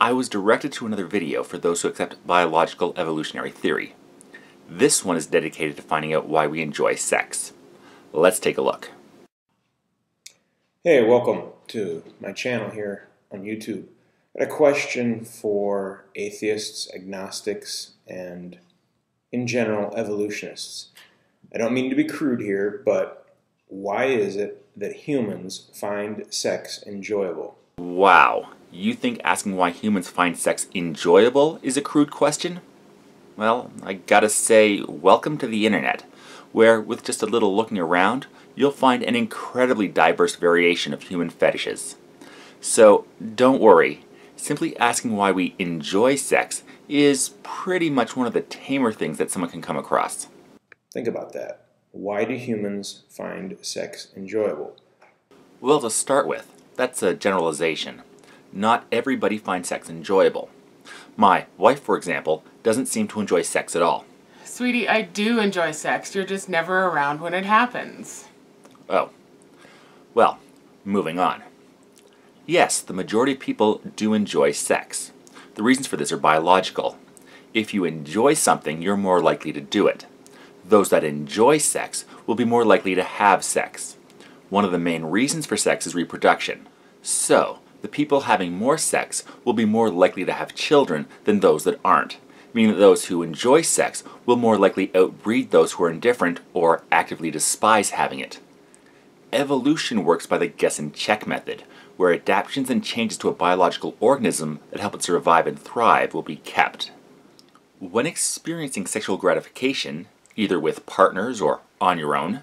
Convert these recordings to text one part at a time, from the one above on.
I was directed to another video for those who accept biological evolutionary theory. This one is dedicated to finding out why we enjoy sex. Let's take a look. Hey, welcome to my channel here on YouTube. I got a question for atheists, agnostics, and in general evolutionists. I don't mean to be crude here, but why is it that humans find sex enjoyable? Wow, you think asking why humans find sex enjoyable is a crude question? Well, I gotta say, welcome to the internet, where with just a little looking around, you'll find an incredibly diverse variation of human fetishes. So don't worry, simply asking why we enjoy sex is pretty much one of the tamer things that someone can come across. Think about that. Why do humans find sex enjoyable? Well, to start with, that's a generalization. Not everybody finds sex enjoyable. My wife, for example, doesn't seem to enjoy sex at all. Sweetie, I do enjoy sex. You're just never around when it happens. Oh. Well, moving on. Yes, the majority of people do enjoy sex. The reasons for this are biological. If you enjoy something, you're more likely to do it. Those that enjoy sex will be more likely to have sex. One of the main reasons for sex is reproduction. So, the people having more sex will be more likely to have children than those that aren't, meaning that those who enjoy sex will more likely outbreed those who are indifferent or actively despise having it. Evolution works by the guess and check method, where adaptations and changes to a biological organism that help it survive and thrive will be kept. When experiencing sexual gratification, either with partners or on your own,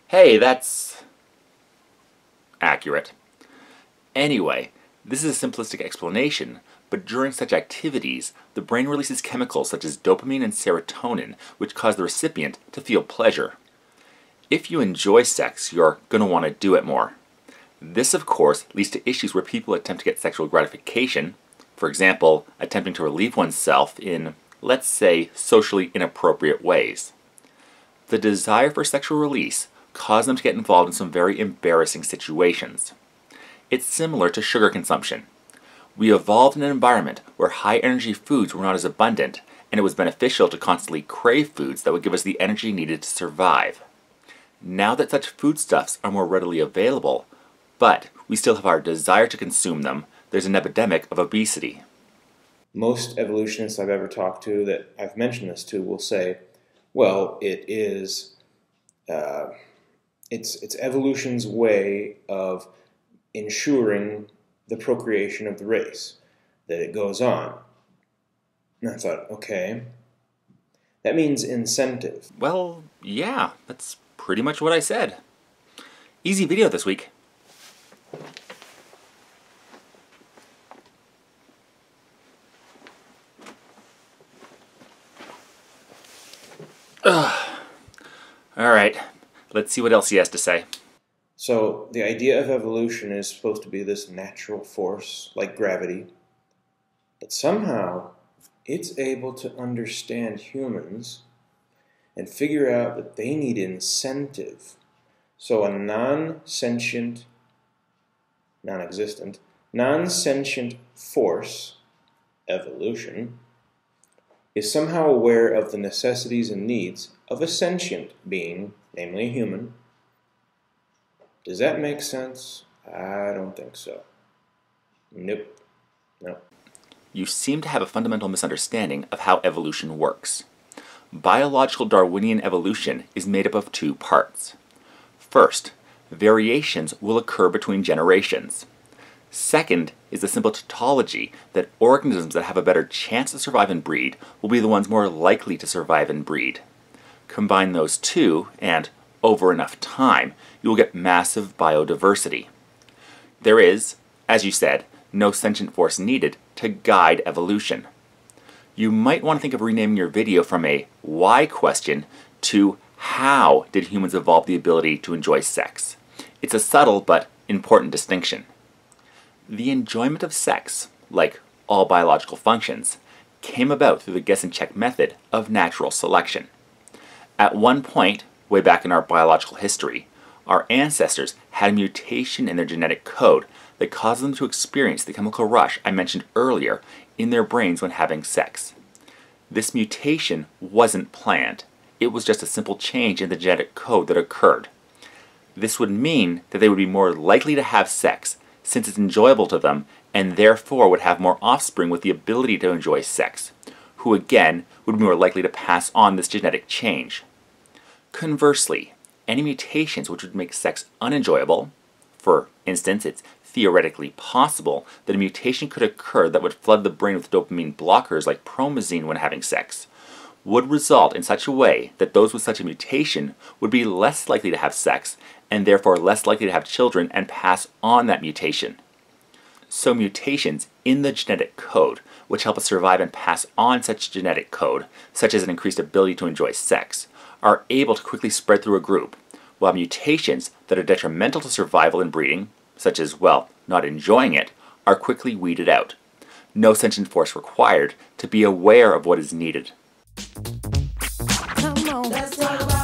hey, that's accurate. Anyway, this is a simplistic explanation, but during such activities, the brain releases chemicals such as dopamine and serotonin, which cause the recipient to feel pleasure. If you enjoy sex, you're going to want to do it more. This, of course, leads to issues where people attempt to get sexual gratification, for example, attempting to relieve oneself in, let's say, socially inappropriate ways. The desire for sexual release caused them to get involved in some very embarrassing situations. It's similar to sugar consumption. We evolved in an environment where high-energy foods were not as abundant, and it was beneficial to constantly crave foods that would give us the energy needed to survive. Now that such foodstuffs are more readily available, but we still have our desire to consume them, there's an epidemic of obesity. Most evolutionists I've ever talked to that I've mentioned this to will say, well, it's evolution's way of ensuring the procreation of the race, that it goes on. And I thought, okay, that means incentive. Well, yeah, that's pretty much what I said. Easy video this week. Alright, let's see what else he has to say. So the idea of evolution is supposed to be this natural force, like gravity, but somehow it's able to understand humans and figure out that they need incentive. So a non-sentient force, evolution, is somehow aware of the necessities and needs of a sentient being, namely a human. Does that make sense? I don't think so. Nope. You seem to have a fundamental misunderstanding of how evolution works. Biological Darwinian evolution is made up of two parts. First, variations will occur between generations. Second is the simple tautology that organisms that have a better chance to survive and breed will be the ones more likely to survive and breed. Combine those two, and over enough time, you will get massive biodiversity. There is, as you said, no sentient force needed to guide evolution. You might want to think of renaming your video from a why question to how did humans evolve the ability to enjoy sex? It's a subtle but important distinction. The enjoyment of sex, like all biological functions, came about through the guess and check method of natural selection. At one point, way back in our biological history, our ancestors had a mutation in their genetic code that causes them to experience the chemical rush I mentioned earlier in their brains when having sex. This mutation wasn't planned. It was just a simple change in the genetic code that occurred. This would mean that they would be more likely to have sex, since it's enjoyable to them, and therefore would have more offspring with the ability to enjoy sex, who again would be more likely to pass on this genetic change. Conversely, any mutations which would make sex unenjoyable, for instance, it's theoretically possible that a mutation could occur that would flood the brain with dopamine blockers like promazine when having sex, would result in such a way that those with such a mutation would be less likely to have sex and therefore less likely to have children and pass on that mutation. So mutations in the genetic code, which help us survive and pass on such genetic code, such as an increased ability to enjoy sex, are able to quickly spread through a group, while mutations that are detrimental to survival and breeding, such as, well, not enjoying it, are quickly weeded out. No sentient force required to be aware of what is needed. Come on. Let's talk about